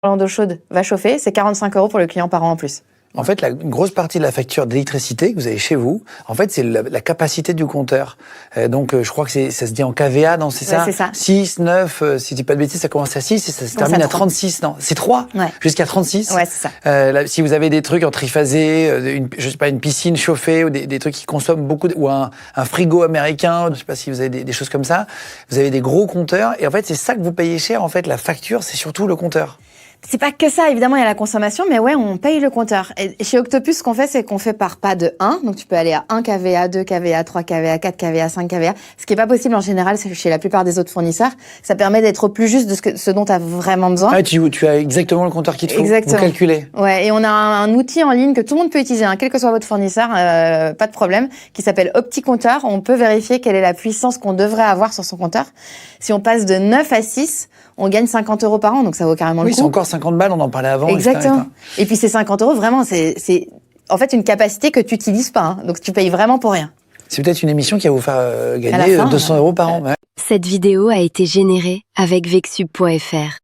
d'eau chaude va chauffer, c'est 45 € pour le client par an en plus. En fait, une grosse partie de la facture d'électricité que vous avez chez vous, en fait, c'est la capacité du compteur. Donc, je crois que ça se dit en kVA, non, c'est ça? C'est ça. 6, 9, si je dis pas de bêtises, ça commence à 6 et ça se termine à 36, non? C'est 3? Ouais. Jusqu'à 36? Ouais, c'est ça. Là, si vous avez des trucs en triphasé, je sais pas, une piscine chauffée ou des trucs qui consomment beaucoup, ou un frigo américain, je sais pas si vous avez des choses comme ça, vous avez des gros compteurs et en fait, c'est ça que vous payez cher. En fait, la facture, c'est surtout le compteur. C'est pas que ça, évidemment, il y a la consommation, mais ouais, on paye le compteur. Et chez Octopus, ce qu'on fait, c'est qu'on fait par pas de 1. Donc, tu peux aller à 1 kVA, 2 kVA, 3 kVA, 4 kVA, 5 kVA. Ce qui est pas possible en général, c'est chez la plupart des autres fournisseurs. Ça permet d'être au plus juste de ce dont tu as vraiment besoin. Ah, tu as exactement le compteur qu'il te faut. Exactement. Vous calculez. Ouais, et on a un outil en ligne que tout le monde peut utiliser, hein, quel que soit votre fournisseur, pas de problème, qui s'appelle OptiCompteur. On peut vérifier quelle est la puissance qu'on devrait avoir sur son compteur. Si on passe de 9 à 6, on gagne 50 € par an, donc ça vaut carrément le coup. Oui, c'est encore 50 balles, on en parlait avant. Exactement. Et puis ces 50 €, vraiment, c'est en fait une capacité que tu n'utilises pas, hein, donc tu payes vraiment pour rien. C'est peut-être une émission qui va vous faire gagner 200 € par an. Cette vidéo a été générée avec Vexub.fr.